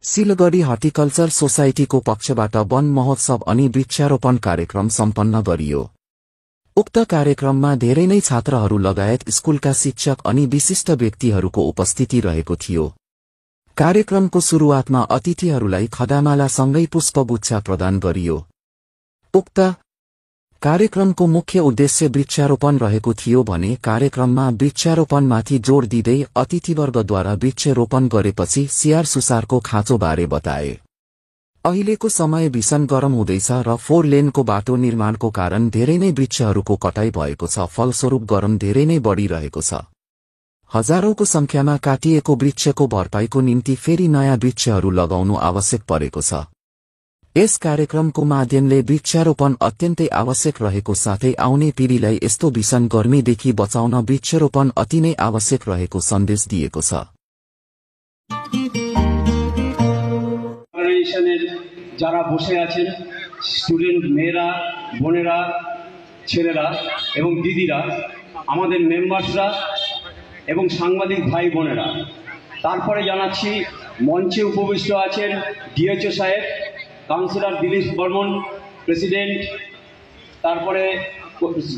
Siliguri horticulture सोसाइटीको पक्षबाट one महोत्सव अनि वृक्षारोपण कार्यक्रम सम्पन्न गरियो। उक्त कार्यक्रममा धेरै नै छात्रहरू लगायत स्कुलका शिक्षक अनि विशिष्ट व्यक्तिहरूको उपस्थिति रहेको थियो। कार्यक्रमको सुरुवातमा अतिथिहरूलाई खदामालासँगै पुष्पगुच्छा प्रदान गरियो। उक्त कार्यक्रमको मुख्य उद्देश्य वृक्षारोपण रहेको थियो भने कार्यक्रममा वृक्षारोपणमाथि जोड दिँदै अतिथिवर्गद्वारा वृक्षरोपण गरेपछि स्याहार सुसारको खाँचोबारे बताए। अहिलेको समय भीषण गरम हुँदैछ र 4 लेनको बाटो निर्माणको कारण धेरै नै वृक्षहरूको कटाई भएको छ। फलस्वरूप गरम धेरै नै बढिरहेको छ। हजारौंको संख्यामा काटिएको वृक्षको भरपाईको निम्ति फेरि नयाँ वृक्षहरू लगाउनु आवश्यक परेको छ। यस कार्यक्रमको माध्यमले वृक्षारोपण अत्यन्तै आवश्यक रहेको साथै आउने पिढीलाई यस्तो भीषण गर्मीदेखि बचाउन वृक्षारोपण अति नै आवश्यक रहेको सन्देश दिएको छ। যারা বসে আছেন স্টুডেন্ট মেয়েরা, বোনেরা, ছেলেরা এবং দিদিরা, আমাদের মেম্বারসরা এবং সাংবাদিক ভাই বোনেরা, তারপরে জানাচ্ছি মঞ্চে উপবিষ্ট আছেন ডিএচও সাহেব, কাউন্সিলর দিলীপ বর্মন প্রেসিডেন্ট, তারপরে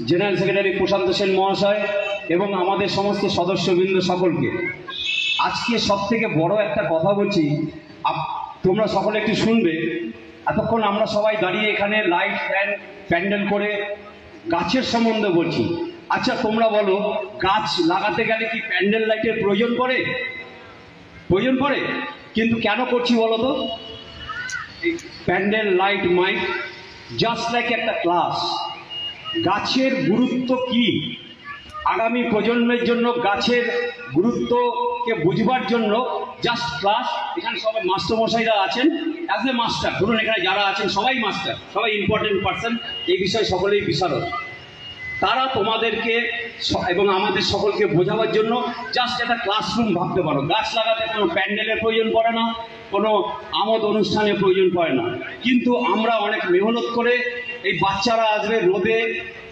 জেনারেল সেক্রেটারি প্রশান্ত সেন মহাশয় এবং আমাদের সমস্ত সদস্যবৃন্দ সকলকে। আজকে সবথেকে বড় একটা কথা বলছি, তোমরা সকলে একটু শুনবে। এতক্ষণ আমরা সবাই দাঁড়িয়ে এখানে লাইট ফ্যান প্যান্ডেল করে গাছের সম্বন্ধে বলছি। আচ্ছা তোমরা বলো, গাছ লাগাতে গেলে কি প্যান্ডেল লাইটের প্রয়োজন পড়ে? প্রয়োজন পড়ে, কিন্তু কেন করছি বলো তো? Pandal light mike just like একটা ক্লাস। গাছের গুরুত্ব কি আগামী প্রজন্মের জন্য, গাছের গুরুত্বকে বুঝবার জন্য জাস্ট ক্লাস। এখানে সবাই মাস্টারমশাইরা আছেন, অ্যাজ এ মাস্টার ধরুন এখানে যারা আছেন সবাই মাস্টার, সবাই ইম্পর্টেন্ট পার্সন, এই বিষয়ে সকলেই বিশারদ। তারা তোমাদেরকে এবং আমাদের সকলকে বোঝাবার জন্য জাস্ট একটা ক্লাসরুম ভাবতে পারো। গাছ লাগাতে কোনো প্যান্ডেলের প্রয়োজন পড়ে না, কোনো আমোদ অনুষ্ঠানের প্রয়োজন পড়ে না, কিন্তু আমরা অনেক মেহনত করে এই বাচ্চারা আসবে রোদে,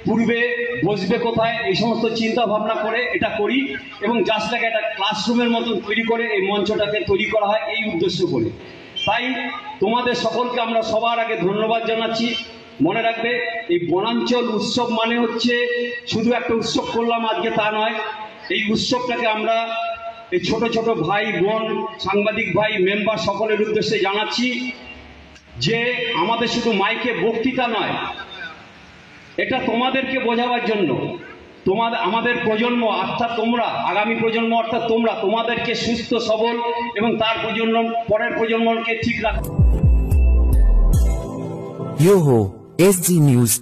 পূর্বে বসবে কোথায়, এই সমস্ত চিন্তা ভাবনা করে এটা করি এবং জাস্ট লাইক একটা ক্লাসরুমের মতন তৈরি করে এই মঞ্চটাকে তৈরি করা হয় এই উদ্দেশ্য করে। তাই তোমাদের সকলকে আমরা সবার আগে ধন্যবাদ জানাচ্ছি। মনে রাখবে, এই বনাঞ্চল উৎসব মানে হচ্ছে শুধু একটা উৎসব করলাম আজকে তা নয়। এই উৎসবটাকে আমরা এই ছোট ছোট ভাই বোন, সাংবাদিক ভাই, মেম্বার সকলের উদ্দেশ্যে জানাচ্ছি যে আমাদের শুধু মাইকে বক্তৃতা নয়, এটা তোমাদেরকে বোঝাবার জন্য। আমাদের প্রজন্ম অর্থাৎ তোমরা, আগামী প্রজন্ম অর্থাৎ তোমরা, তোমাদেরকে সুস্থ সবল এবং তার প্রজন্ম, পরের প্রজন্মকে ঠিক রাখা। यो हो एसजी न्यूज।